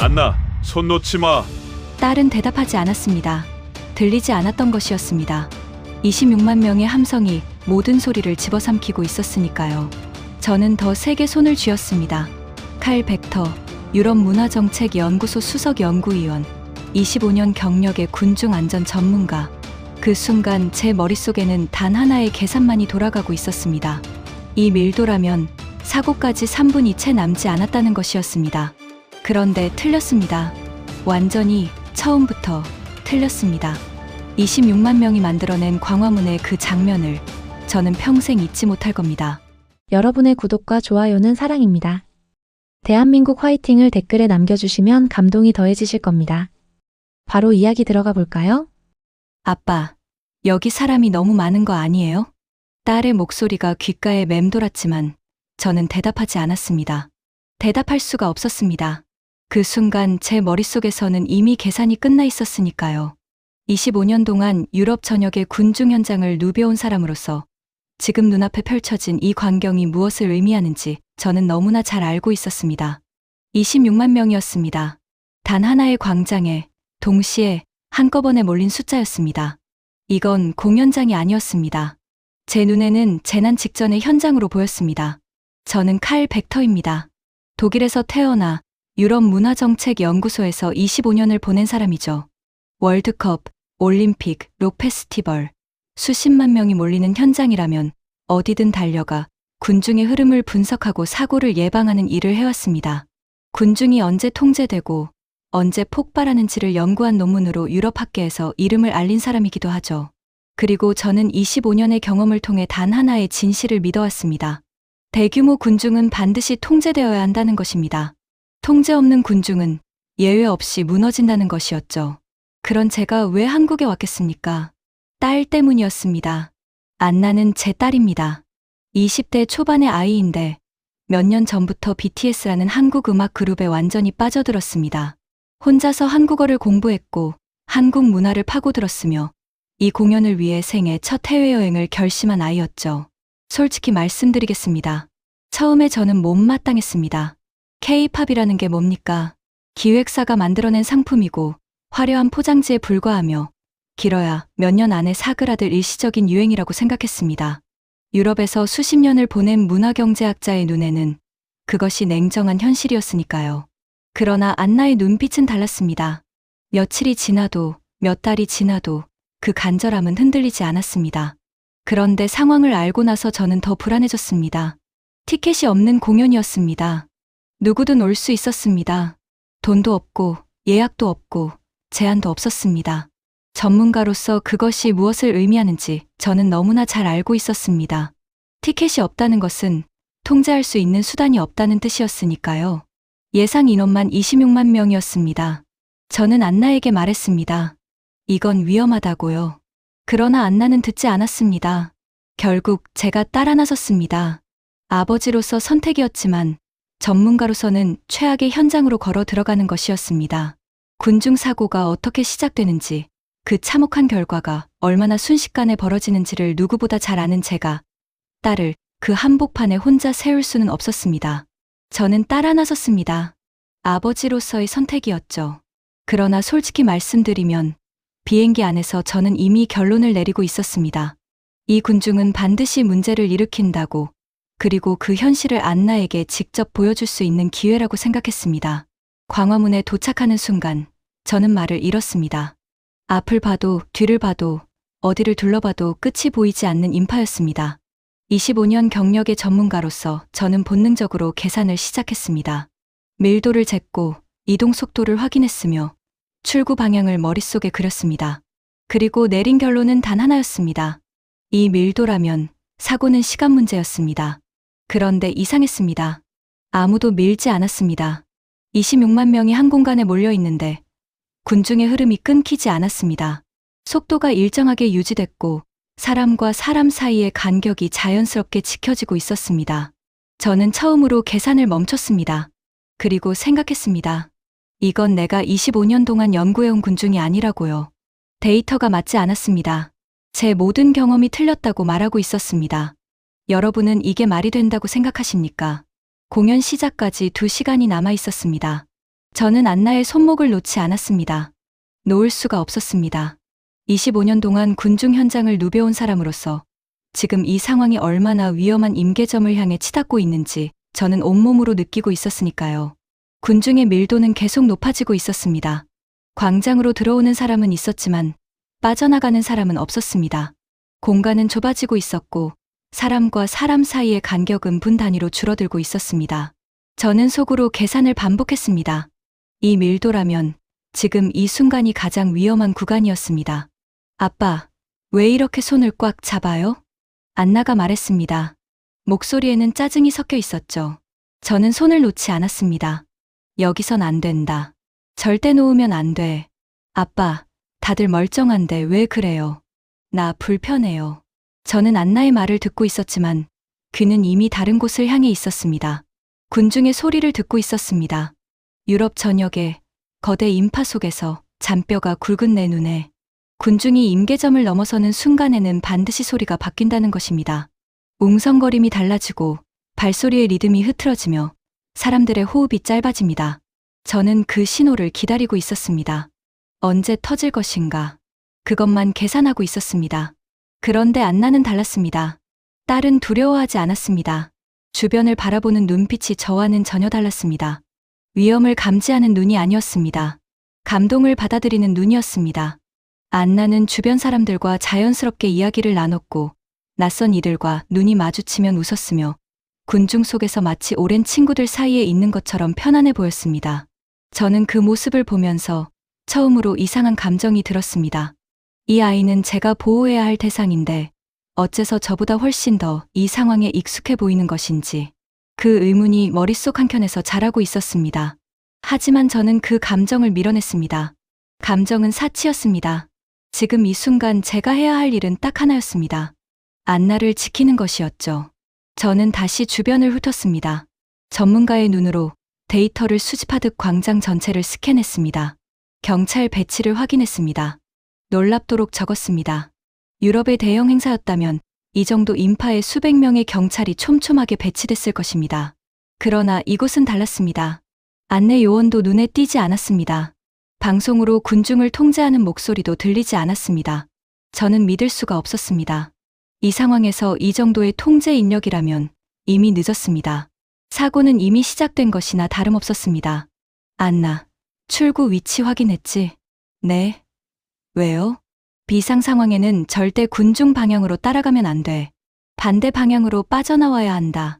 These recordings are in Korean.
안나, 손 놓지 마. 딸은 대답하지 않았습니다. 들리지 않았던 것이었습니다. 26만 명의 함성이 모든 소리를 집어삼키고 있었으니까요. 저는 더 세게 손을 쥐었습니다. 칼 벡터, 유럽문화정책연구소 수석연구위원, 25년 경력의 군중 안전 전문가. 그 순간 제 머릿속에는 단 하나의 계산만이 돌아가고 있었습니다. 이 밀도라면 사고까지 3분이 채 남지 않았다는 것이었습니다. 그런데 틀렸습니다. 완전히 처음부터 틀렸습니다. 26만 명이 만들어낸 광화문의 그 장면을 저는 평생 잊지 못할 겁니다. 여러분의 구독과 좋아요는 사랑입니다. 대한민국 화이팅을 댓글에 남겨주시면 감동이 더해지실 겁니다. 바로 이야기 들어가 볼까요? 아빠, 여기 사람이 너무 많은 거 아니에요? 딸의 목소리가 귓가에 맴돌았지만 저는 대답하지 않았습니다. 대답할 수가 없었습니다. 그 순간 제 머릿속에서는 이미 계산이 끝나 있었으니까요. 25년 동안 유럽 전역의 군중 현장을 누벼온 사람으로서 지금 눈앞에 펼쳐진 이 광경이 무엇을 의미하는지 저는 너무나 잘 알고 있었습니다. 26만 명이었습니다. 단 하나의 광장에 동시에 한꺼번에 몰린 숫자였습니다. 이건 공연장이 아니었습니다. 제 눈에는 재난 직전의 현장으로 보였습니다. 저는 칼 벡터입니다. 독일에서 태어나 유럽문화정책연구소에서 25년을 보낸 사람이죠. 월드컵, 올림픽, 록 페스티벌, 수십만 명이 몰리는 현장이라면 어디든 달려가 군중의 흐름을 분석하고 사고를 예방하는 일을 해왔습니다. 군중이 언제 통제되고 언제 폭발하는지를 연구한 논문으로 유럽학계에서 이름을 알린 사람이기도 하죠. 그리고 저는 25년의 경험을 통해 단 하나의 진실을 믿어왔습니다. 대규모 군중은 반드시 통제되어야 한다는 것입니다. 통제 없는 군중은 예외 없이 무너진다는 것이었죠. 그런 제가 왜 한국에 왔겠습니까? 딸 때문이었습니다. 안나는 제 딸입니다. 20대 초반의 아이인데 몇 년 전부터 BTS라는 한국 음악 그룹에 완전히 빠져들었습니다. 혼자서 한국어를 공부했고 한국 문화를 파고들었으며 이 공연을 위해 생애 첫 해외여행을 결심한 아이였죠. 솔직히 말씀드리겠습니다. 처음에 저는 못마땅했습니다. K-팝이라는 게 뭡니까? 기획사가 만들어낸 상품이고 화려한 포장지에 불과하며 길어야 몇 년 안에 사그라들 일시적인 유행이라고 생각했습니다. 유럽에서 수십 년을 보낸 문화경제학자의 눈에는 그것이 냉정한 현실이었으니까요. 그러나 안나의 눈빛은 달랐습니다. 며칠이 지나도 몇 달이 지나도 그 간절함은 흔들리지 않았습니다. 그런데 상황을 알고 나서 저는 더 불안해졌습니다. 티켓이 없는 공연이었습니다. 누구든 올 수 있었습니다. 돈도 없고 예약도 없고 제한도 없었습니다. 전문가로서 그것이 무엇을 의미하는지 저는 너무나 잘 알고 있었습니다. 티켓이 없다는 것은 통제할 수 있는 수단이 없다는 뜻이었으니까요. 예상 인원만 26만 명이었습니다. 저는 안나에게 말했습니다. 이건 위험하다고요. 그러나 안나는 듣지 않았습니다. 결국 제가 따라 나섰습니다. 아버지로서 선택이었지만 전문가로서는 최악의 현장으로 걸어 들어가는 것이었습니다. 군중 사고가 어떻게 시작되는지, 그 참혹한 결과가 얼마나 순식간에 벌어지는지를 누구보다 잘 아는 제가 딸을 그 한복판에 혼자 세울 수는 없었습니다. 저는 따라 나섰습니다. 아버지로서의 선택이었죠. 그러나 솔직히 말씀드리면 비행기 안에서 저는 이미 결론을 내리고 있었습니다. 이 군중은 반드시 문제를 일으킨다고, 그리고 그 현실을 안나에게 직접 보여줄 수 있는 기회라고 생각했습니다. 광화문에 도착하는 순간 저는 말을 잃었습니다. 앞을 봐도 뒤를 봐도 어디를 둘러봐도 끝이 보이지 않는 인파였습니다. 25년 경력의 전문가로서 저는 본능적으로 계산을 시작했습니다. 밀도를 쟀고 이동 속도를 확인했으며 출구 방향을 머릿속에 그렸습니다. 그리고 내린 결론은 단 하나였습니다. 이 밀도라면 사고는 시간 문제였습니다. 그런데 이상했습니다. 아무도 밀지 않았습니다. 26만 명이 한 공간에 몰려 있는데 군중의 흐름이 끊기지 않았습니다. 속도가 일정하게 유지됐고 사람과 사람 사이의 간격이 자연스럽게 지켜지고 있었습니다. 저는 처음으로 계산을 멈췄습니다. 그리고 생각했습니다. 이건 내가 25년 동안 연구해온 군중이 아니라고요. 데이터가 맞지 않았습니다. 제 모든 경험이 틀렸다고 말하고 있었습니다. 여러분은 이게 말이 된다고 생각하십니까? 공연 시작까지 2시간이 남아 있었습니다. 저는 안나의 손목을 놓지 않았습니다. 놓을 수가 없었습니다. 25년 동안 군중 현장을 누벼온 사람으로서 지금 이 상황이 얼마나 위험한 임계점을 향해 치닫고 있는지 저는 온몸으로 느끼고 있었으니까요. 군중의 밀도는 계속 높아지고 있었습니다. 광장으로 들어오는 사람은 있었지만 빠져나가는 사람은 없었습니다. 공간은 좁아지고 있었고 사람과 사람 사이의 간격은 분 단위로 줄어들고 있었습니다. 저는 속으로 계산을 반복했습니다. 이 밀도라면 지금 이 순간이 가장 위험한 구간이었습니다. 아빠, 왜 이렇게 손을 꽉 잡아요? 안나가 말했습니다. 목소리에는 짜증이 섞여 있었죠. 저는 손을 놓지 않았습니다. 여기선 안 된다. 절대 놓으면 안 돼. 아빠, 다들 멀쩡한데 왜 그래요? 나 불편해요. 저는 안나의 말을 듣고 있었지만 귀는 이미 다른 곳을 향해 있었습니다. 군중의 소리를 듣고 있었습니다. 유럽 전역의 거대 인파 속에서 잔뼈가 굵은 내 눈에 군중이 임계점을 넘어서는 순간에는 반드시 소리가 바뀐다는 것입니다. 웅성거림이 달라지고 발소리의 리듬이 흐트러지며 사람들의 호흡이 짧아집니다. 저는 그 신호를 기다리고 있었습니다. 언제 터질 것인가? 그것만 계산하고 있었습니다. 그런데 안나는 달랐습니다. 딸은 두려워하지 않았습니다. 주변을 바라보는 눈빛이 저와는 전혀 달랐습니다. 위험을 감지하는 눈이 아니었습니다. 감동을 받아들이는 눈이었습니다. 안나는 주변 사람들과 자연스럽게 이야기를 나눴고 낯선 이들과 눈이 마주치면 웃었으며 군중 속에서 마치 오랜 친구들 사이에 있는 것처럼 편안해 보였습니다. 저는 그 모습을 보면서 처음으로 이상한 감정이 들었습니다. 이 아이는 제가 보호해야 할 대상인데 어째서 저보다 훨씬 더 이 상황에 익숙해 보이는 것인지 그 의문이 머릿속 한켠에서 자라고 있었습니다. 하지만 저는 그 감정을 밀어냈습니다. 감정은 사치였습니다. 지금 이 순간 제가 해야 할 일은 딱 하나였습니다. 안나를 지키는 것이었죠. 저는 다시 주변을 훑었습니다. 전문가의 눈으로 데이터를 수집하듯 광장 전체를 스캔했습니다. 경찰 배치를 확인했습니다. 놀랍도록 적었습니다. 유럽의 대형 행사였다면 이 정도 인파에 수백 명의 경찰이 촘촘하게 배치됐을 것입니다. 그러나 이곳은 달랐습니다. 안내 요원도 눈에 띄지 않았습니다. 방송으로 군중을 통제하는 목소리도 들리지 않았습니다. 저는 믿을 수가 없었습니다. 이 상황에서 이 정도의 통제 인력이라면 이미 늦었습니다. 사고는 이미 시작된 것이나 다름없었습니다. 안나, 출구 위치 확인했지? 네. 왜요? 비상 상황에는 절대 군중 방향으로 따라가면 안 돼. 반대 방향으로 빠져나와야 한다.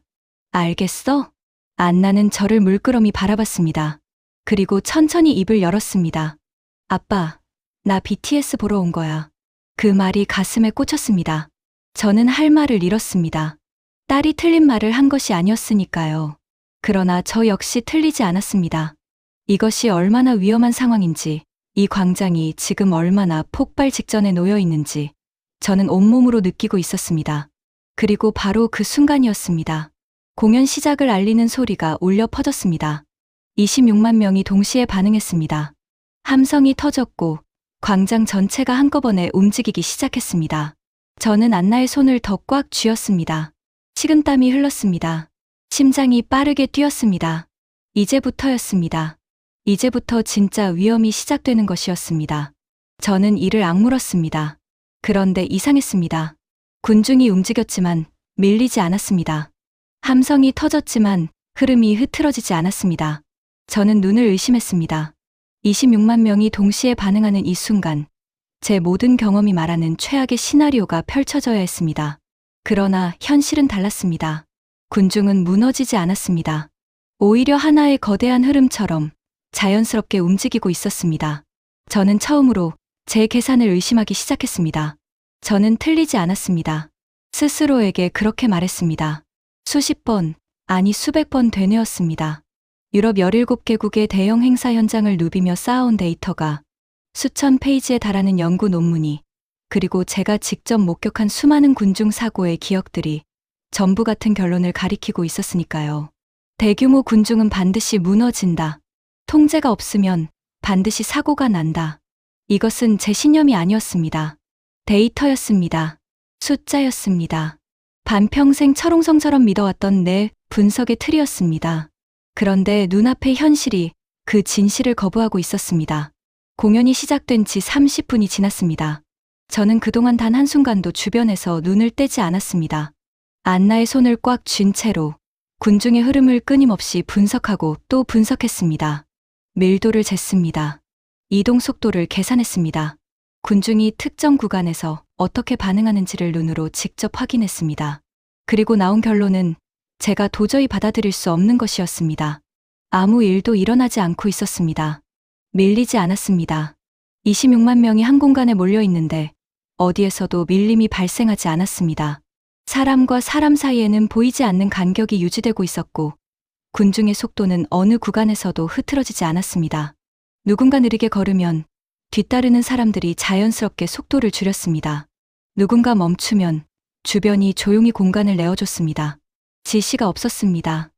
알겠어? 안나는 저를 물끄러미 바라봤습니다. 그리고 천천히 입을 열었습니다. 아빠, 나 BTS 보러 온 거야. 그 말이 가슴에 꽂혔습니다. 저는 할 말을 잃었습니다. 딸이 틀린 말을 한 것이 아니었으니까요. 그러나 저 역시 틀리지 않았습니다. 이것이 얼마나 위험한 상황인지, 이 광장이 지금 얼마나 폭발 직전에 놓여 있는지 저는 온몸으로 느끼고 있었습니다. 그리고 바로 그 순간이었습니다. 공연 시작을 알리는 소리가 울려 퍼졌습니다. 26만 명이 동시에 반응했습니다. 함성이 터졌고 광장 전체가 한꺼번에 움직이기 시작했습니다. 저는 안나의 손을 더 꽉 쥐었습니다. 식은땀이 흘렀습니다. 심장이 빠르게 뛰었습니다. 이제부터였습니다. 이제부터 진짜 위험이 시작되는 것이었습니다. 저는 이를 악물었습니다. 그런데 이상했습니다. 군중이 움직였지만 밀리지 않았습니다. 함성이 터졌지만 흐름이 흐트러지지 않았습니다. 저는 눈을 의심했습니다. 26만 명이 동시에 반응하는 이 순간, 제 모든 경험이 말하는 최악의 시나리오가 펼쳐져야 했습니다. 그러나 현실은 달랐습니다. 군중은 무너지지 않았습니다. 오히려 하나의 거대한 흐름처럼 자연스럽게 움직이고 있었습니다. 저는 처음으로 제 계산을 의심하기 시작했습니다. 저는 틀리지 않았습니다. 스스로에게 그렇게 말했습니다. 수십 번, 아니 수백 번 되뇌었습니다. 유럽 17개국의 대형 행사 현장을 누비며 쌓아온 데이터가 수천 페이지에 달하는 연구 논문이, 그리고 제가 직접 목격한 수많은 군중 사고의 기억들이 전부 같은 결론을 가리키고 있었으니까요. 대규모 군중은 반드시 무너진다. 통제가 없으면 반드시 사고가 난다. 이것은 제 신념이 아니었습니다. 데이터였습니다. 숫자였습니다. 반평생 철옹성처럼 믿어왔던 내 분석의 틀이었습니다. 그런데 눈앞의 현실이 그 진실을 거부하고 있었습니다. 공연이 시작된 지 30분이 지났습니다. 저는 그동안 단 한순간도 주변에서 눈을 떼지 않았습니다. 안나의 손을 꽉 쥔 채로 군중의 흐름을 끊임없이 분석하고 또 분석했습니다. 밀도를 쟀습니다. 이동 속도를 계산했습니다. 군중이 특정 구간에서 어떻게 반응하는지를 눈으로 직접 확인했습니다. 그리고 나온 결론은 제가 도저히 받아들일 수 없는 것이었습니다. 아무 일도 일어나지 않고 있었습니다. 밀리지 않았습니다. 26만 명이 한 공간에 몰려 있는데 어디에서도 밀림이 발생하지 않았습니다. 사람과 사람 사이에는 보이지 않는 간격이 유지되고 있었고 군중의 속도는 어느 구간에서도 흐트러지지 않았습니다. 누군가 느리게 걸으면 뒤따르는 사람들이 자연스럽게 속도를 줄였습니다. 누군가 멈추면 주변이 조용히 공간을 내어줬습니다. 지시가 없었습니다.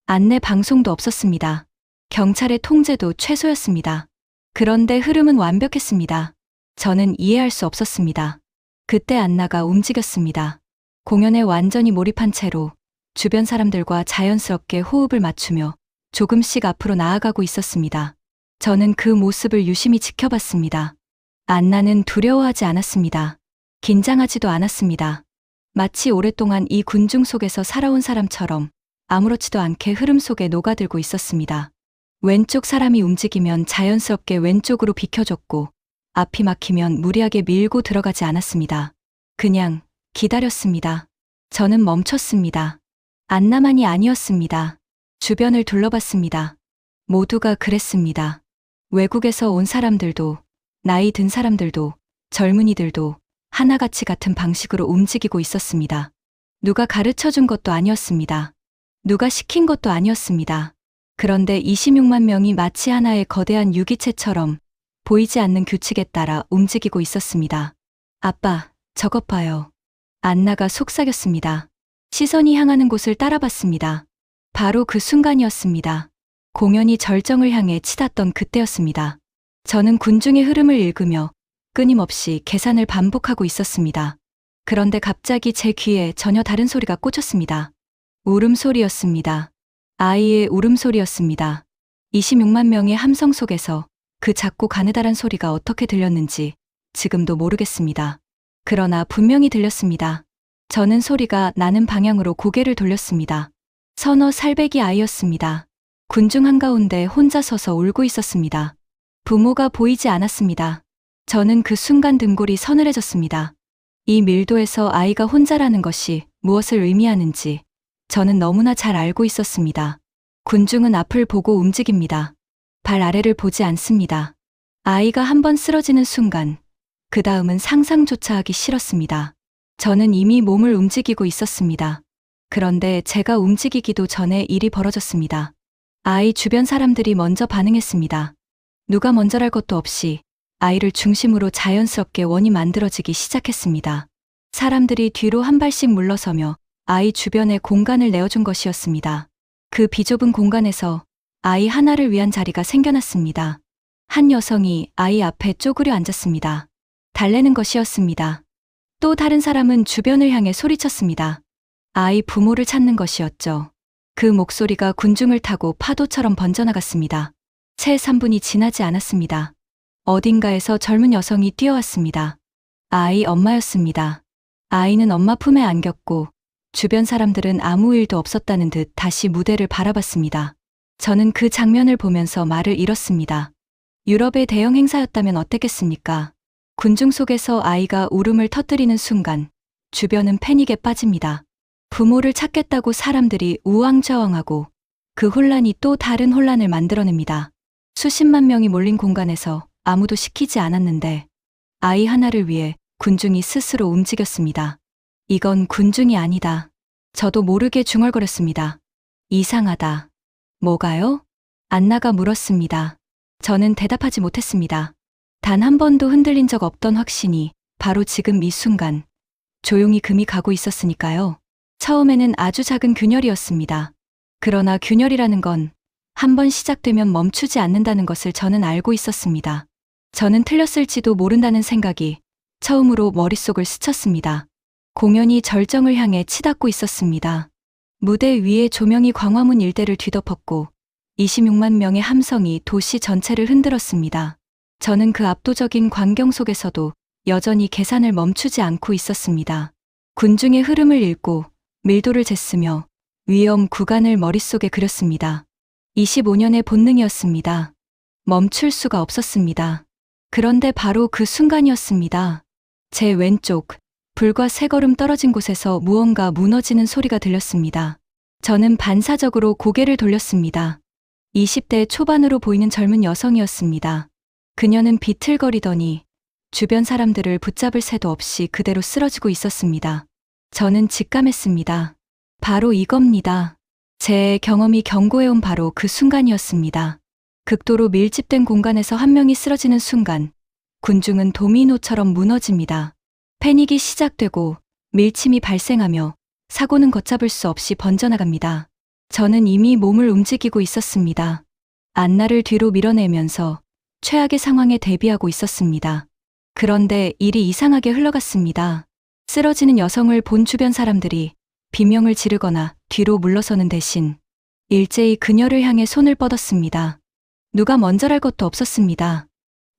안내 방송도 없었습니다. 경찰의 통제도 최소였습니다. 그런데 흐름은 완벽했습니다. 저는 이해할 수 없었습니다. 그때 안나가 움직였습니다. 공연에 완전히 몰입한 채로 주변 사람들과 자연스럽게 호흡을 맞추며 조금씩 앞으로 나아가고 있었습니다. 저는 그 모습을 유심히 지켜봤습니다. 안나는 두려워하지 않았습니다. 긴장하지도 않았습니다. 마치 오랫동안 이 군중 속에서 살아온 사람처럼 아무렇지도 않게 흐름 속에 녹아들고 있었습니다. 왼쪽 사람이 움직이면 자연스럽게 왼쪽으로 비켜줬고 앞이 막히면 무리하게 밀고 들어가지 않았습니다. 그냥 기다렸습니다. 저는 멈췄습니다. 안나만이 아니었습니다. 주변을 둘러봤습니다. 모두가 그랬습니다. 외국에서 온 사람들도, 나이 든 사람들도, 젊은이들도 하나같이 같은 방식으로 움직이고 있었습니다. 누가 가르쳐 준 것도 아니었습니다. 누가 시킨 것도 아니었습니다. 그런데 26만 명이 마치 하나의 거대한 유기체처럼 보이지 않는 규칙에 따라 움직이고 있었습니다. 아빠, 저것 봐요. 안나가 속삭였습니다. 시선이 향하는 곳을 따라봤습니다. 바로 그 순간이었습니다. 공연이 절정을 향해 치닫던 그때였습니다. 저는 군중의 흐름을 읽으며 끊임없이 계산을 반복하고 있었습니다. 그런데 갑자기 제 귀에 전혀 다른 소리가 꽂혔습니다. 울음소리였습니다. 아이의 울음소리였습니다. 26만 명의 함성 속에서 그 작고 가느다란 소리가 어떻게 들렸는지 지금도 모르겠습니다. 그러나 분명히 들렸습니다. 저는 소리가 나는 방향으로 고개를 돌렸습니다. 서너 살배기 아이였습니다. 군중 한가운데 혼자 서서 울고 있었습니다. 부모가 보이지 않았습니다. 저는 그 순간 등골이 서늘해졌습니다. 이 밀도에서 아이가 혼자라는 것이 무엇을 의미하는지 저는 너무나 잘 알고 있었습니다. 군중은 앞을 보고 움직입니다. 발 아래를 보지 않습니다. 아이가 한번 쓰러지는 순간, 그 다음은 상상조차 하기 싫었습니다. 저는 이미 몸을 움직이고 있었습니다. 그런데 제가 움직이기도 전에 일이 벌어졌습니다. 아이 주변 사람들이 먼저 반응했습니다. 누가 먼저랄 것도 없이 아이를 중심으로 자연스럽게 원이 만들어지기 시작했습니다. 사람들이 뒤로 한 발씩 물러서며 아이 주변에 공간을 내어준 것이었습니다. 그 비좁은 공간에서 아이 하나를 위한 자리가 생겨났습니다. 한 여성이 아이 앞에 쪼그려 앉았습니다. 달래는 것이었습니다. 또 다른 사람은 주변을 향해 소리쳤습니다. 아이 부모를 찾는 것이었죠. 그 목소리가 군중을 타고 파도처럼 번져나갔습니다. 채 3분이 지나지 않았습니다. 어딘가에서 젊은 여성이 뛰어왔습니다. 아이 엄마였습니다. 아이는 엄마 품에 안겼고 주변 사람들은 아무 일도 없었다는 듯 다시 무대를 바라봤습니다. 저는 그 장면을 보면서 말을 잃었습니다. 유럽의 대형 행사였다면 어땠겠습니까? 군중 속에서 아이가 울음을 터뜨리는 순간 주변은 패닉에 빠집니다. 부모를 찾겠다고 사람들이 우왕좌왕하고 그 혼란이 또 다른 혼란을 만들어냅니다. 수십만 명이 몰린 공간에서 아무도 시키지 않았는데 아이 하나를 위해 군중이 스스로 움직였습니다. 이건 군중이 아니다. 저도 모르게 중얼거렸습니다. 이상하다. 뭐가요? 안나가 물었습니다. 저는 대답하지 못했습니다. 단 한 번도 흔들린 적 없던 확신이 바로 지금 이 순간 조용히 금이 가고 있었으니까요. 처음에는 아주 작은 균열이었습니다. 그러나 균열이라는 건 한 번 시작되면 멈추지 않는다는 것을 저는 알고 있었습니다. 저는 틀렸을지도 모른다는 생각이 처음으로 머릿속을 스쳤습니다. 공연이 절정을 향해 치닫고 있었습니다. 무대 위에 조명이 광화문 일대를 뒤덮었고 26만 명의 함성이 도시 전체를 흔들었습니다. 저는 그 압도적인 광경 속에서도 여전히 계산을 멈추지 않고 있었습니다. 군중의 흐름을 읽고 밀도를 쟀으며 위험 구간을 머릿속에 그렸습니다. 25년의 본능이었습니다. 멈출 수가 없었습니다. 그런데 바로 그 순간이었습니다. 제 왼쪽, 불과 3걸음 떨어진 곳에서 무언가 무너지는 소리가 들렸습니다. 저는 반사적으로 고개를 돌렸습니다. 20대 초반으로 보이는 젊은 여성이었습니다. 그녀는 비틀거리더니 주변 사람들을 붙잡을 새도 없이 그대로 쓰러지고 있었습니다. 저는 직감했습니다. 바로 이겁니다. 제 경험이 경고해온 바로 그 순간이었습니다. 극도로 밀집된 공간에서 한 명이 쓰러지는 순간, 군중은 도미노처럼 무너집니다. 패닉이 시작되고 밀침이 발생하며 사고는 걷잡을 수 없이 번져나갑니다. 저는 이미 몸을 움직이고 있었습니다. 안나를 뒤로 밀어내면서 최악의 상황에 대비하고 있었습니다. 그런데 일이 이상하게 흘러갔습니다. 쓰러지는 여성을 본 주변 사람들이 비명을 지르거나 뒤로 물러서는 대신 일제히 그녀를 향해 손을 뻗었습니다. 누가 먼저랄 것도 없었습니다.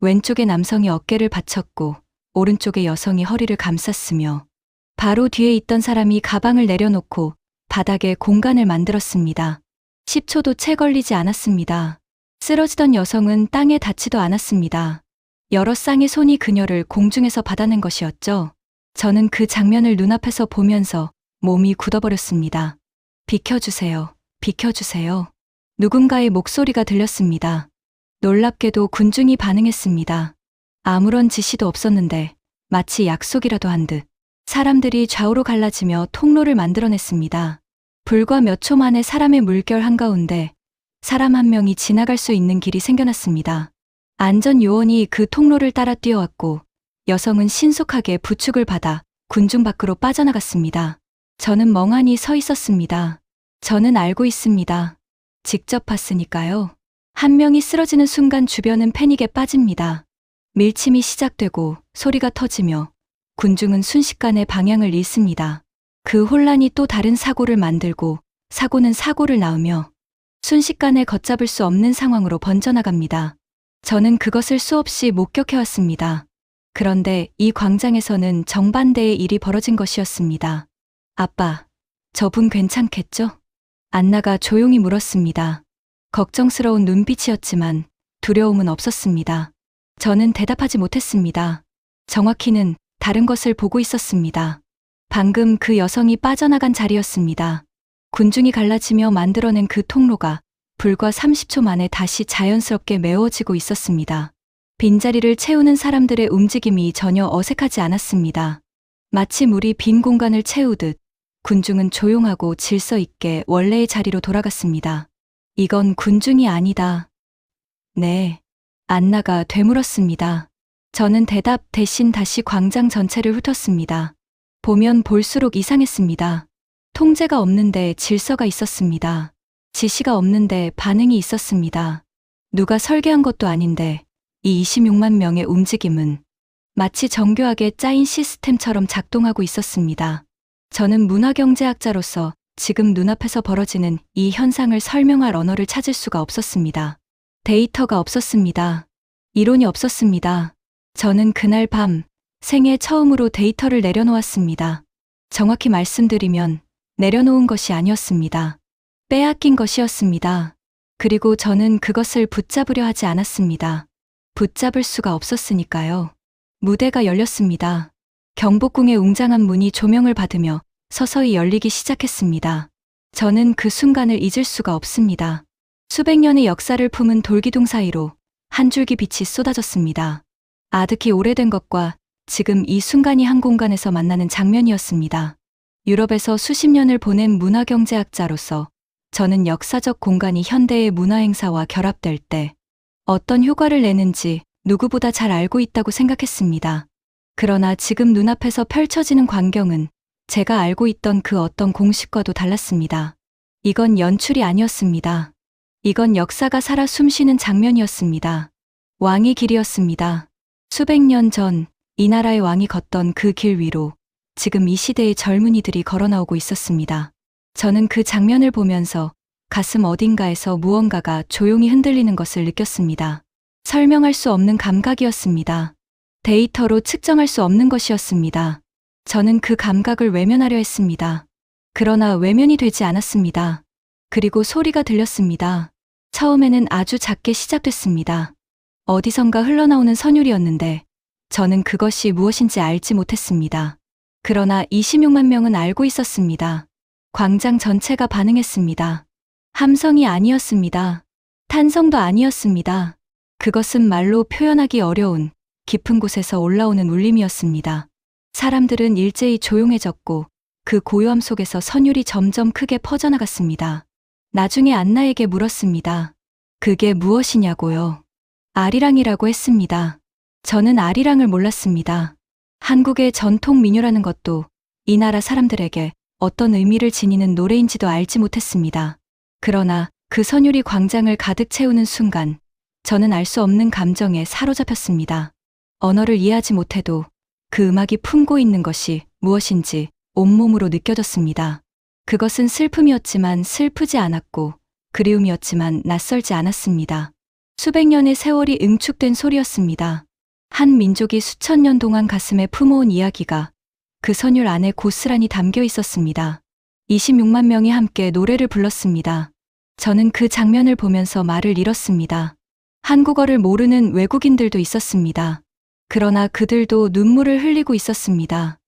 왼쪽의 남성이 어깨를 받쳤고 오른쪽의 여성이 허리를 감쌌으며 바로 뒤에 있던 사람이 가방을 내려놓고 바닥에 공간을 만들었습니다. 10초도 채 걸리지 않았습니다. 쓰러지던 여성은 땅에 닿지도 않았습니다. 여러 쌍의 손이 그녀를 공중에서 받아낸 것이었죠. 저는 그 장면을 눈앞에서 보면서 몸이 굳어버렸습니다. 비켜주세요. 비켜주세요. 누군가의 목소리가 들렸습니다. 놀랍게도 군중이 반응했습니다. 아무런 지시도 없었는데 마치 약속이라도 한 듯 사람들이 좌우로 갈라지며 통로를 만들어냈습니다. 불과 몇 초 만에 사람의 물결 한가운데 사람 한 명이 지나갈 수 있는 길이 생겨났습니다. 안전요원이 그 통로를 따라 뛰어왔고 여성은 신속하게 부축을 받아 군중 밖으로 빠져나갔습니다. 저는 멍하니 서 있었습니다. 저는 알고 있습니다. 직접 봤으니까요. 한 명이 쓰러지는 순간 주변은 패닉에 빠집니다. 밀침이 시작되고 소리가 터지며 군중은 순식간에 방향을 잃습니다. 그 혼란이 또 다른 사고를 만들고 사고는 사고를 낳으며 순식간에 걷잡을 수 없는 상황으로 번져나갑니다. 저는 그것을 수없이 목격해왔습니다. 그런데 이 광장에서는 정반대의 일이 벌어진 것이었습니다. 아빠, 저분 괜찮겠죠? 안나가 조용히 물었습니다. 걱정스러운 눈빛이었지만 두려움은 없었습니다. 저는 대답하지 못했습니다. 정확히는 다른 것을 보고 있었습니다. 방금 그 여성이 빠져나간 자리였습니다. 군중이 갈라지며 만들어낸 그 통로가 불과 30초 만에 다시 자연스럽게 메워지고 있었습니다. 빈자리를 채우는 사람들의 움직임이 전혀 어색하지 않았습니다. 마치 물이 빈 공간을 채우듯 군중은 조용하고 질서 있게 원래의 자리로 돌아갔습니다. 이건 군중이 아니다. 네. 안나가 되물었습니다. 저는 대답 대신 다시 광장 전체를 훑었습니다. 보면 볼수록 이상했습니다. 통제가 없는데 질서가 있었습니다. 지시가 없는데 반응이 있었습니다. 누가 설계한 것도 아닌데 이 26만 명의 움직임은 마치 정교하게 짜인 시스템처럼 작동하고 있었습니다. 저는 문화경제학자로서 지금 눈앞에서 벌어지는 이 현상을 설명할 언어를 찾을 수가 없었습니다. 데이터가 없었습니다. 이론이 없었습니다. 저는 그날 밤 생애 처음으로 데이터를 내려놓았습니다. 정확히 말씀드리면 내려놓은 것이 아니었습니다. 빼앗긴 것이었습니다. 그리고 저는 그것을 붙잡으려 하지 않았습니다. 붙잡을 수가 없었으니까요. 무대가 열렸습니다. 경복궁의 웅장한 문이 조명을 받으며 서서히 열리기 시작했습니다. 저는 그 순간을 잊을 수가 없습니다. 수백 년의 역사를 품은 돌기둥 사이로 한 줄기 빛이 쏟아졌습니다. 아득히 오래된 것과 지금 이 순간이 한 공간에서 만나는 장면이었습니다. 유럽에서 수십 년을 보낸 문화경제학자로서 저는 역사적 공간이 현대의 문화행사와 결합될 때 어떤 효과를 내는지 누구보다 잘 알고 있다고 생각했습니다. 그러나 지금 눈앞에서 펼쳐지는 광경은 제가 알고 있던 그 어떤 공식과도 달랐습니다. 이건 연출이 아니었습니다. 이건 역사가 살아 숨쉬는 장면이었습니다. 왕의 길이었습니다. 수백 년 전 이 나라의 왕이 걷던 그 길 위로 지금 이 시대의 젊은이들이 걸어 나오고 있었습니다. 저는 그 장면을 보면서 가슴 어딘가에서 무언가가 조용히 흔들리는 것을 느꼈습니다. 설명할 수 없는 감각이었습니다. 데이터로 측정할 수 없는 것이었습니다. 저는 그 감각을 외면하려 했습니다. 그러나 외면이 되지 않았습니다. 그리고 소리가 들렸습니다. 처음에는 아주 작게 시작됐습니다. 어디선가 흘러나오는 선율이었는데 저는 그것이 무엇인지 알지 못했습니다. 그러나 26만 명은 알고 있었습니다. 광장 전체가 반응했습니다. 함성이 아니었습니다. 탄성도 아니었습니다. 그것은 말로 표현하기 어려운 깊은 곳에서 올라오는 울림이었습니다. 사람들은 일제히 조용해졌고 그 고요함 속에서 선율이 점점 크게 퍼져나갔습니다. 나중에 안나에게 물었습니다. 그게 무엇이냐고요? 아리랑이라고 했습니다. 저는 아리랑을 몰랐습니다. 한국의 전통 민요라는 것도 이 나라 사람들에게 어떤 의미를 지니는 노래인지도 알지 못했습니다. 그러나 그 선율이 광장을 가득 채우는 순간 저는 알 수 없는 감정에 사로잡혔습니다. 언어를 이해하지 못해도 그 음악이 품고 있는 것이 무엇인지 온몸으로 느껴졌습니다. 그것은 슬픔이었지만 슬프지 않았고 그리움이었지만 낯설지 않았습니다. 수백 년의 세월이 응축된 소리였습니다. 한 민족이 수천 년 동안 가슴에 품어온 이야기가 그 선율 안에 고스란히 담겨 있었습니다. 26만 명이 함께 노래를 불렀습니다. 저는 그 장면을 보면서 말을 잃었습니다. 한국어를 모르는 외국인들도 있었습니다. 그러나 그들도 눈물을 흘리고 있었습니다.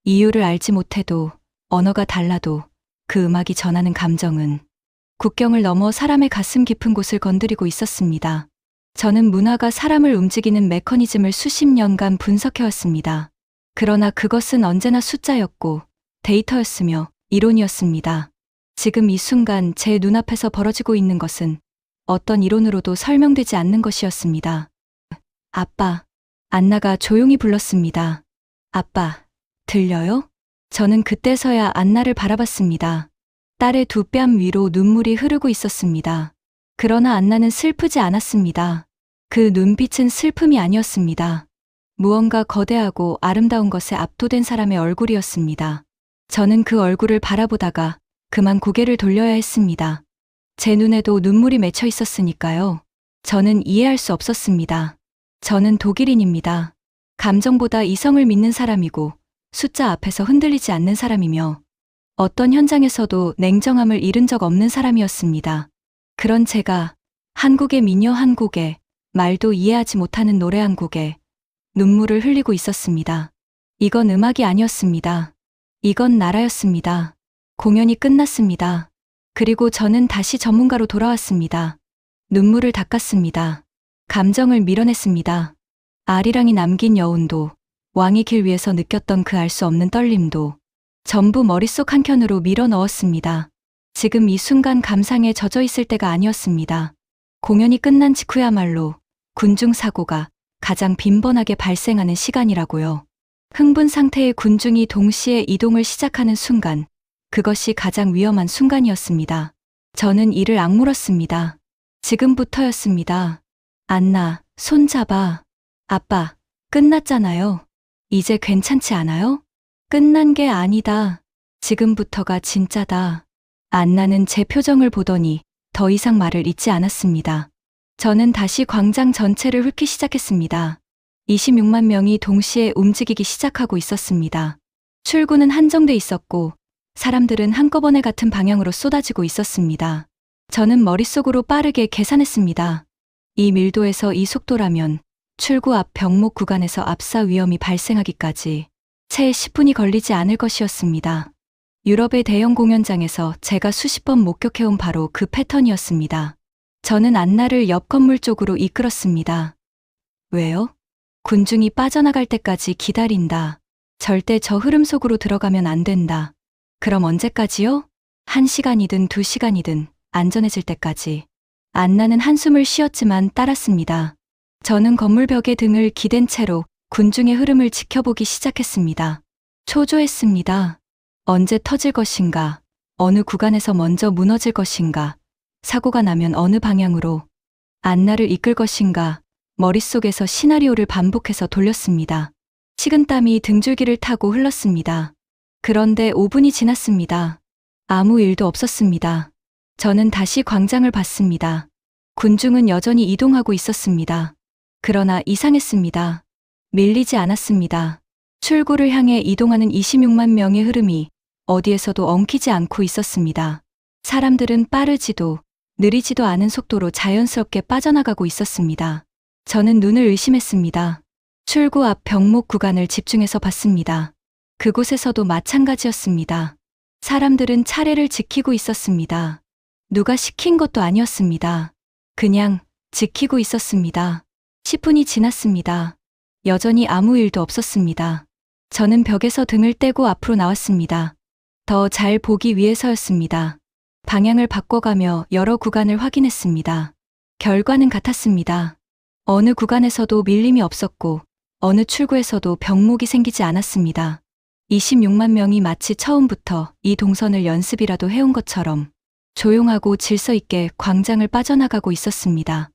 이유를 알지 못해도 언어가 달라도 그 음악이 전하는 감정은 국경을 넘어 사람의 가슴 깊은 곳을 건드리고 있었습니다. 저는 문화가 사람을 움직이는 메커니즘을 수십 년간 분석해왔습니다. 그러나 그것은 언제나 숫자였고 데이터였으며 이론이었습니다. 지금 이 순간 제 눈앞에서 벌어지고 있는 것은 어떤 이론으로도 설명되지 않는 것이었습니다. 아빠, 안나가 조용히 불렀습니다. 아빠, 들려요? 저는 그때서야 안나를 바라봤습니다. 딸의 두 뺨 위로 눈물이 흐르고 있었습니다. 그러나 안나는 슬프지 않았습니다. 그 눈빛은 슬픔이 아니었습니다. 무언가 거대하고 아름다운 것에 압도된 사람의 얼굴이었습니다. 저는 그 얼굴을 바라보다가 그만 고개를 돌려야 했습니다. 제 눈에도 눈물이 맺혀 있었으니까요. 저는 이해할 수 없었습니다. 저는 독일인입니다. 감정보다 이성을 믿는 사람이고 숫자 앞에서 흔들리지 않는 사람이며 어떤 현장에서도 냉정함을 잃은 적 없는 사람이었습니다. 그런 제가 한국의 민요 한 곡에 말도 이해하지 못하는 노래 한 곡에 눈물을 흘리고 있었습니다. 이건 음악이 아니었습니다. 이건 나라였습니다. 공연이 끝났습니다. 그리고 저는 다시 전문가로 돌아왔습니다. 눈물을 닦았습니다. 감정을 밀어냈습니다. 아리랑이 남긴 여운도, 왕의 길 위에서 느꼈던 그 알 수 없는 떨림도 전부 머릿속 한켠으로 밀어 넣었습니다. 지금 이 순간 감상에 젖어 있을 때가 아니었습니다. 공연이 끝난 직후야말로 군중 사고가 가장 빈번하게 발생하는 시간이라고요. 흥분 상태의 군중이 동시에 이동을 시작하는 순간, 그것이 가장 위험한 순간이었습니다. 저는 이를 악물었습니다. 지금부터였습니다. 안나, 손 잡아. 아빠, 끝났잖아요. 이제 괜찮지 않아요? 끝난 게 아니다. 지금부터가 진짜다. 안나는 제 표정을 보더니 더 이상 말을 잇지 않았습니다. 저는 다시 광장 전체를 훑기 시작했습니다. 26만 명이 동시에 움직이기 시작하고 있었습니다. 출구는 한정돼 있었고 사람들은 한꺼번에 같은 방향으로 쏟아지고 있었습니다. 저는 머릿속으로 빠르게 계산했습니다. 이 밀도에서 이 속도라면 출구 앞 병목 구간에서 압사 위험이 발생하기까지 채 10분이 걸리지 않을 것이었습니다. 유럽의 대형 공연장에서 제가 수십 번 목격해온 바로 그 패턴이었습니다. 저는 안나를 옆 건물 쪽으로 이끌었습니다. 왜요? 군중이 빠져나갈 때까지 기다린다. 절대 저 흐름 속으로 들어가면 안 된다. 그럼 언제까지요? 1시간이든 2시간이든 안전해질 때까지. 안나는 한숨을 쉬었지만 따랐습니다. 저는 건물 벽에 등을 기댄 채로 군중의 흐름을 지켜보기 시작했습니다. 초조했습니다. 언제 터질 것인가? 어느 구간에서 먼저 무너질 것인가? 사고가 나면 어느 방향으로? 안나를 이끌 것인가? 머릿속에서 시나리오를 반복해서 돌렸습니다. 식은땀이 등줄기를 타고 흘렀습니다. 그런데 5분이 지났습니다. 아무 일도 없었습니다. 저는 다시 광장을 봤습니다. 군중은 여전히 이동하고 있었습니다. 그러나 이상했습니다. 밀리지 않았습니다. 출구를 향해 이동하는 26만 명의 흐름이 어디에서도 엉키지 않고 있었습니다. 사람들은 빠르지도 느리지도 않은 속도로 자연스럽게 빠져나가고 있었습니다. 저는 눈을 의심했습니다. 출구 앞 병목 구간을 집중해서 봤습니다. 그곳에서도 마찬가지였습니다. 사람들은 차례를 지키고 있었습니다. 누가 시킨 것도 아니었습니다. 그냥 지키고 있었습니다. 10분이 지났습니다. 여전히 아무 일도 없었습니다. 저는 벽에서 등을 떼고 앞으로 나왔습니다. 더 잘 보기 위해서였습니다. 방향을 바꿔가며 여러 구간을 확인했습니다. 결과는 같았습니다. 어느 구간에서도 밀림이 없었고 어느 출구에서도 병목이 생기지 않았습니다. 26만 명이 마치 처음부터 이 동선을 연습이라도 해온 것처럼 조용하고 질서 있게 광장을 빠져나가고 있었습니다.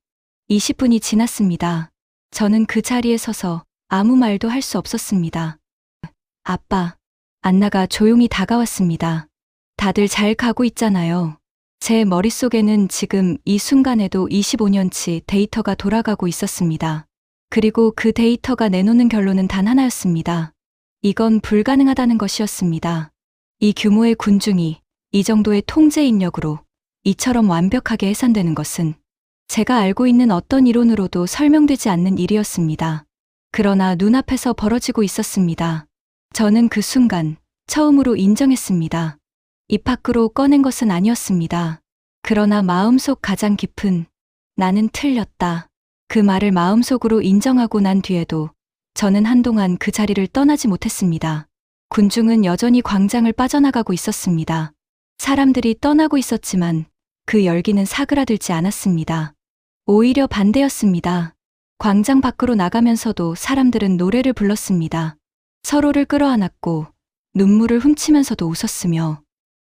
20분이 지났습니다. 저는 그 자리에 서서 아무 말도 할 수 없었습니다. 아빠, 안나가 조용히 다가왔습니다. 다들 잘 가고 있잖아요. 제 머릿속에는 지금 이 순간에도 25년치 데이터가 돌아가고 있었습니다. 그리고 그 데이터가 내놓는 결론은 단 하나였습니다. 이건 불가능하다는 것이었습니다. 이 규모의 군중이 이 정도의 통제 인력으로 이처럼 완벽하게 해산되는 것은 제가 알고 있는 어떤 이론으로도 설명되지 않는 일이었습니다. 그러나 눈앞에서 벌어지고 있었습니다. 저는 그 순간 처음으로 인정했습니다. 입 밖으로 꺼낸 것은 아니었습니다. 그러나 마음속 가장 깊은 나는 틀렸다. 그 말을 마음속으로 인정하고 난 뒤에도 저는 한동안 그 자리를 떠나지 못했습니다. 군중은 여전히 광장을 빠져나가고 있었습니다. 사람들이 떠나고 있었지만 그 열기는 사그라들지 않았습니다. 오히려 반대였습니다. 광장 밖으로 나가면서도 사람들은 노래를 불렀습니다. 서로를 끌어안았고 눈물을 훔치면서도 웃었으며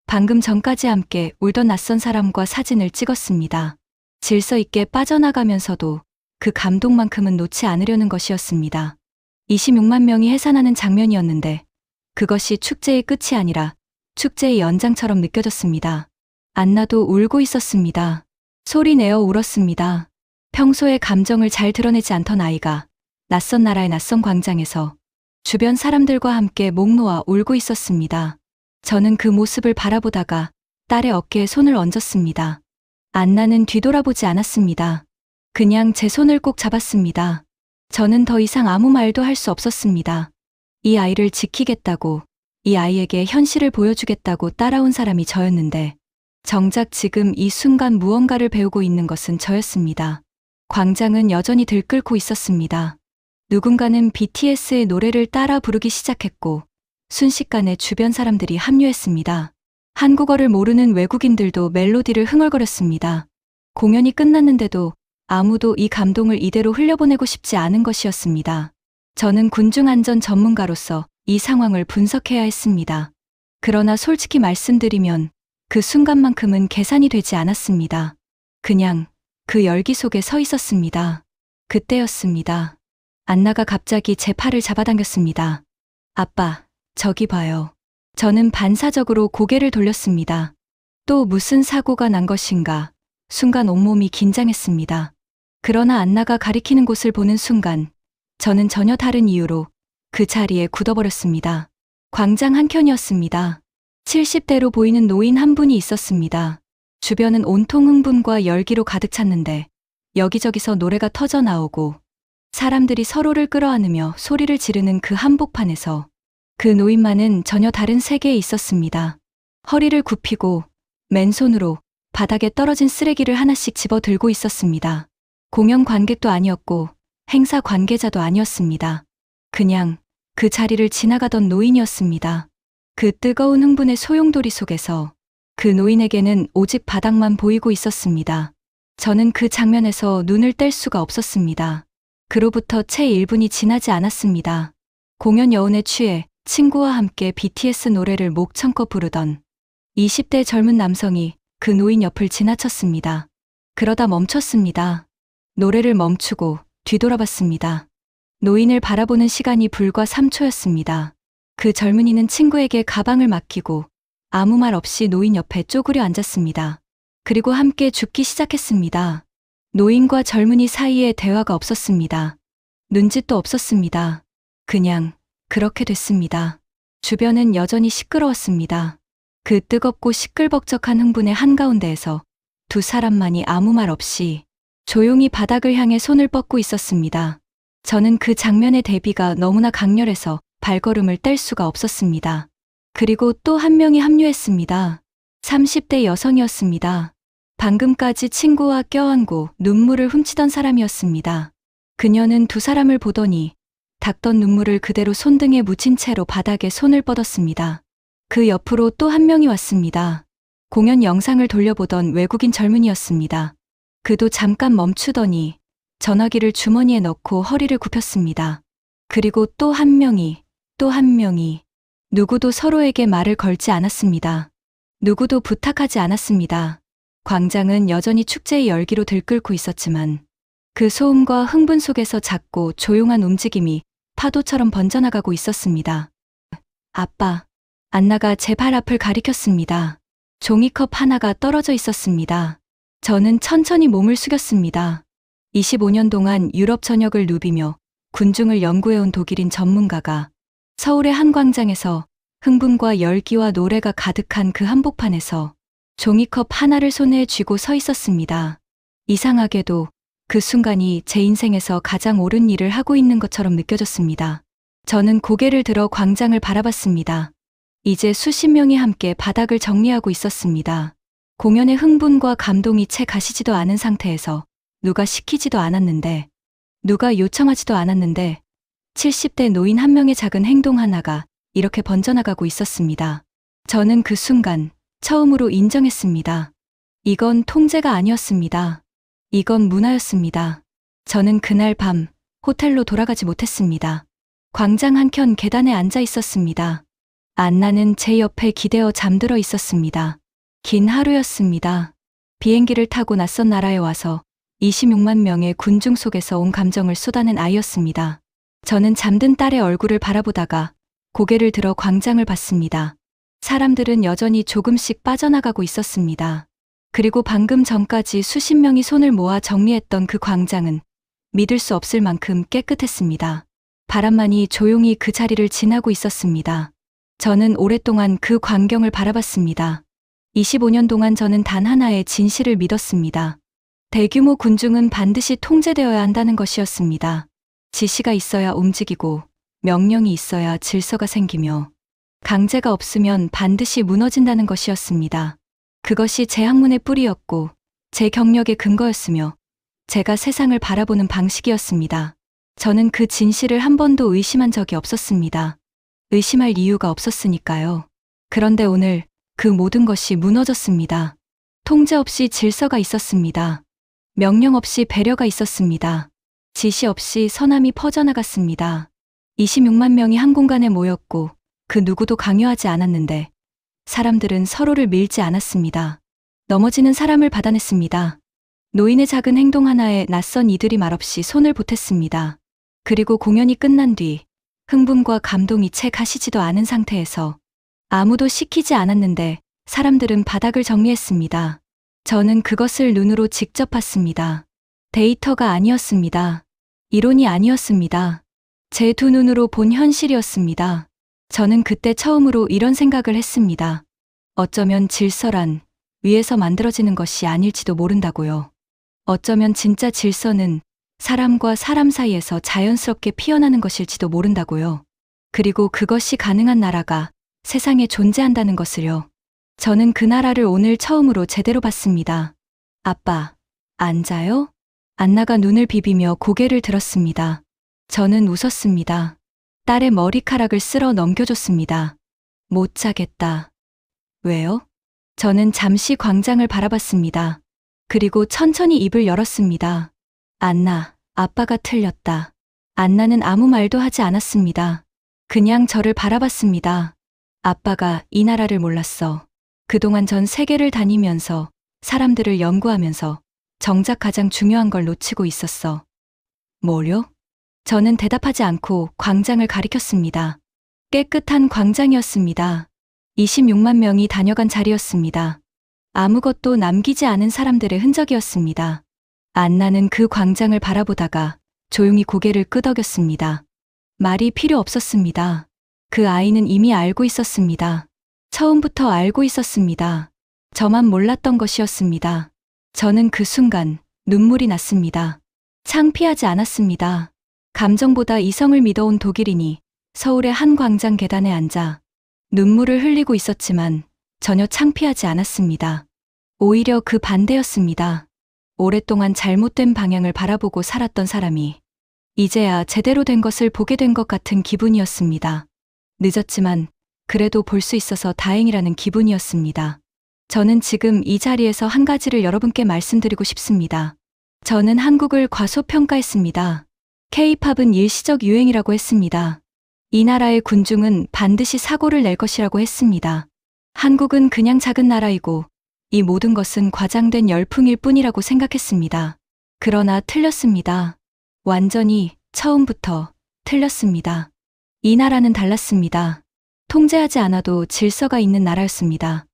방금 전까지 함께 울던 낯선 사람과 사진을 찍었습니다. 질서 있게 빠져나가면서도 그 감동만큼은 놓지 않으려는 것이었습니다. 26만 명이 해산하는 장면이었는데 그것이 축제의 끝이 아니라 축제의 연장처럼 느껴졌습니다. 안나도 울고 있었습니다. 소리 내어 울었습니다. 평소에 감정을 잘 드러내지 않던 아이가 낯선 나라의 낯선 광장에서 주변 사람들과 함께 목 놓아 울고 있었습니다. 저는 그 모습을 바라보다가 딸의 어깨에 손을 얹었습니다. 안나는 뒤돌아보지 않았습니다. 그냥 제 손을 꼭 잡았습니다. 저는 더 이상 아무 말도 할 수 없었습니다. 이 아이를 지키겠다고, 이 아이에게 현실을 보여주겠다고 따라온 사람이 저였는데 정작 지금 이 순간 무언가를 배우고 있는 것은 저였습니다. 광장은 여전히 들끓고 있었습니다. 누군가는 BTS의 노래를 따라 부르기 시작했고 순식간에 주변 사람들이 합류했습니다. 한국어를 모르는 외국인들도 멜로디를 흥얼거렸습니다. 공연이 끝났는데도 아무도 이 감동을 이대로 흘려보내고 싶지 않은 것이었습니다. 저는 군중안전 전문가로서 이 상황을 분석해야 했습니다. 그러나 솔직히 말씀드리면 그 순간만큼은 계산이 되지 않았습니다. 그냥 그 열기 속에 서 있었습니다. 그때였습니다. 안나가 갑자기 제 팔을 잡아당겼습니다. 아빠, 저기 봐요. 저는 반사적으로 고개를 돌렸습니다. 또 무슨 사고가 난 것인가. 순간 온몸이 긴장했습니다. 그러나 안나가 가리키는 곳을 보는 순간 저는 전혀 다른 이유로 그 자리에 굳어버렸습니다. 광장 한켠이었습니다. 70대로 보이는 노인 한 분이 있었습니다. 주변은 온통 흥분과 열기로 가득 찼는데 여기저기서 노래가 터져 나오고 사람들이 서로를 끌어안으며 소리를 지르는 그 한복판에서 그 노인만은 전혀 다른 세계에 있었습니다. 허리를 굽히고 맨손으로 바닥에 떨어진 쓰레기를 하나씩 집어 들고 있었습니다. 공연 관객도 아니었고 행사 관계자도 아니었습니다. 그냥 그 자리를 지나가던 노인이었습니다. 그 뜨거운 흥분의 소용돌이 속에서 그 노인에게는 오직 바닥만 보이고 있었습니다. 저는 그 장면에서 눈을 뗄 수가 없었습니다. 그로부터 채 1분이 지나지 않았습니다. 공연 여운에 취해 친구와 함께 BTS 노래를 목청껏 부르던 20대 젊은 남성이 그 노인 옆을 지나쳤습니다. 그러다 멈췄습니다. 노래를 멈추고 뒤돌아봤습니다. 노인을 바라보는 시간이 불과 3초였습니다. 그 젊은이는 친구에게 가방을 맡기고 아무 말 없이 노인 옆에 쪼그려 앉았습니다. 그리고 함께 죽기 시작했습니다. 노인과 젊은이 사이에 대화가 없었습니다. 눈짓도 없었습니다. 그냥 그렇게 됐습니다. 주변은 여전히 시끄러웠습니다. 그 뜨겁고 시끌벅적한 흥분의 한가운데에서 두 사람만이 아무 말 없이 조용히 바닥을 향해 손을 뻗고 있었습니다. 저는 그 장면의 대비가 너무나 강렬해서 발걸음을 뗄 수가 없었습니다. 그리고 또 한 명이 합류했습니다. 30대 여성이었습니다. 방금까지 친구와 껴안고 눈물을 훔치던 사람이었습니다. 그녀는 두 사람을 보더니 닦던 눈물을 그대로 손등에 묻힌 채로 바닥에 손을 뻗었습니다. 그 옆으로 또 한 명이 왔습니다. 공연 영상을 돌려보던 외국인 젊은이였습니다. 그도 잠깐 멈추더니 전화기를 주머니에 넣고 허리를 굽혔습니다. 그리고 또 한 명이, 또 한 명이 누구도 서로에게 말을 걸지 않았습니다. 누구도 부탁하지 않았습니다. 광장은 여전히 축제의 열기로 들끓고 있었지만 그 소음과 흥분 속에서 작고 조용한 움직임이 파도처럼 번져나가고 있었습니다. 아빠, 안나가 제 발 앞을 가리켰습니다. 종이컵 하나가 떨어져 있었습니다. 저는 천천히 몸을 숙였습니다. 25년 동안 유럽 전역을 누비며 군중을 연구해온 독일인 전문가가 서울의 한 광장에서 흥분과 열기와 노래가 가득한 그 한복판에서 종이컵 하나를 손에 쥐고 서 있었습니다. 이상하게도 그 순간이 제 인생에서 가장 옳은 일을 하고 있는 것처럼 느껴졌습니다. 저는 고개를 들어 광장을 바라봤습니다. 이제 수십 명이 함께 바닥을 정리하고 있었습니다. 공연의 흥분과 감동이 채 가시지도 않은 상태에서 누가 시키지도 않았는데, 누가 요청하지도 않았는데 70대 노인 한 명의 작은 행동 하나가 이렇게 번져나가고 있었습니다. 저는 그 순간 처음으로 인정했습니다. 이건 통제가 아니었습니다. 이건 문화였습니다. 저는 그날 밤 호텔로 돌아가지 못했습니다. 광장 한켠 계단에 앉아 있었습니다. 안나는 제 옆에 기대어 잠들어 있었습니다. 긴 하루였습니다. 비행기를 타고 낯선 나라에 와서 26만 명의 군중 속에서 온 감정을 쏟아낸 아이였습니다. 저는 잠든 딸의 얼굴을 바라보다가 고개를 들어 광장을 봤습니다. 사람들은 여전히 조금씩 빠져나가고 있었습니다. 그리고 방금 전까지 수십 명이 손을 모아 정리했던 그 광장은 믿을 수 없을 만큼 깨끗했습니다. 바람만이 조용히 그 자리를 지나고 있었습니다. 저는 오랫동안 그 광경을 바라봤습니다. 25년 동안 저는 단 하나의 진실을 믿었습니다. 대규모 군중은 반드시 통제되어야 한다는 것이었습니다. 지시가 있어야 움직이고 명령이 있어야 질서가 생기며 강제가 없으면 반드시 무너진다는 것이었습니다. 그것이 제 학문의 뿌리였고 제 경력의 근거였으며 제가 세상을 바라보는 방식이었습니다. 저는 그 진실을 한 번도 의심한 적이 없었습니다. 의심할 이유가 없었으니까요. 그런데 오늘 그 모든 것이 무너졌습니다. 통제 없이 질서가 있었습니다. 명령 없이 배려가 있었습니다. 지시 없이 선함이 퍼져나갔습니다. 26만 명이 한 공간에 모였고 그 누구도 강요하지 않았는데 사람들은 서로를 밀지 않았습니다. 넘어지는 사람을 받아냈습니다. 노인의 작은 행동 하나에 낯선 이들이 말없이 손을 보탰습니다. 그리고 공연이 끝난 뒤 흥분과 감동이 채 가시지도 않은 상태에서 아무도 시키지 않았는데 사람들은 바닥을 정리했습니다. 저는 그것을 눈으로 직접 봤습니다. 데이터가 아니었습니다. 이론이 아니었습니다. 제 두 눈으로 본 현실이었습니다. 저는 그때 처음으로 이런 생각을 했습니다. 어쩌면 질서란 위에서 만들어지는 것이 아닐지도 모른다고요. 어쩌면 진짜 질서는 사람과 사람 사이에서 자연스럽게 피어나는 것일지도 모른다고요. 그리고 그것이 가능한 나라가 세상에 존재한다는 것을요. 저는 그 나라를 오늘 처음으로 제대로 봤습니다. 아빠, 앉아요? 안나가 눈을 비비며 고개를 들었습니다. 저는 웃었습니다. 딸의 머리카락을 쓸어 넘겨줬습니다. 못 자겠다. 왜요? 저는 잠시 광장을 바라봤습니다. 그리고 천천히 입을 열었습니다. 안나, 아빠가 틀렸다. 안나는 아무 말도 하지 않았습니다. 그냥 저를 바라봤습니다. 아빠가 이 나라를 몰랐어. 그동안 전 세계를 다니면서 사람들을 연구하면서 정작 가장 중요한 걸 놓치고 있었어. 뭐요? 저는 대답하지 않고 광장을 가리켰습니다. 깨끗한 광장이었습니다. 26만 명이 다녀간 자리였습니다. 아무것도 남기지 않은 사람들의 흔적이었습니다. 안나는 그 광장을 바라보다가 조용히 고개를 끄덕였습니다. 말이 필요 없었습니다. 그 아이는 이미 알고 있었습니다. 처음부터 알고 있었습니다. 저만 몰랐던 것이었습니다. 저는 그 순간 눈물이 났습니다. 창피하지 않았습니다. 감정보다 이성을 믿어온 독일인이 서울의 한 광장 계단에 앉아 눈물을 흘리고 있었지만 전혀 창피하지 않았습니다. 오히려 그 반대였습니다. 오랫동안 잘못된 방향을 바라보고 살았던 사람이 이제야 제대로 된 것을 보게 된 것 같은 기분이었습니다. 늦었지만 그래도 볼 수 있어서 다행이라는 기분이었습니다. 저는 지금 이 자리에서 한 가지를 여러분께 말씀드리고 싶습니다. 저는 한국을 과소평가했습니다. K-팝은 일시적 유행이라고 했습니다. 이 나라의 군중은 반드시 사고를 낼 것이라고 했습니다. 한국은 그냥 작은 나라이고 이 모든 것은 과장된 열풍일 뿐이라고 생각했습니다. 그러나 틀렸습니다. 완전히 처음부터 틀렸습니다. 이 나라는 달랐습니다. 통제하지 않아도 질서가 있는 나라였습니다.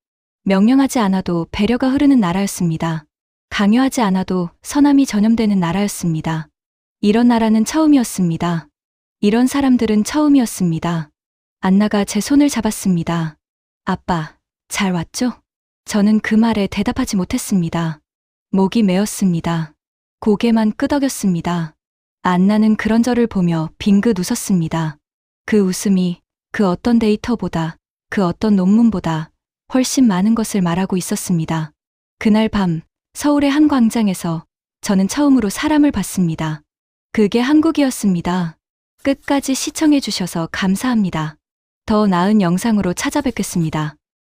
명령하지 않아도 배려가 흐르는 나라였습니다. 강요하지 않아도 선함이 전염되는 나라였습니다. 이런 나라는 처음이었습니다. 이런 사람들은 처음이었습니다. 안나가 제 손을 잡았습니다. 아빠, 잘 왔죠? 저는 그 말에 대답하지 못했습니다. 목이 메었습니다. 고개만 끄덕였습니다. 안나는 그런 저를 보며 빙긋 웃었습니다. 그 웃음이 그 어떤 데이터보다, 그 어떤 논문보다 훨씬 많은 것을 말하고 있었습니다. 그날 밤 서울의 한 광장에서 저는 처음으로 사람을 봤습니다. 그게 한국이었습니다. 끝까지 시청해 주셔서 감사합니다. 더 나은 영상으로 찾아뵙겠습니다.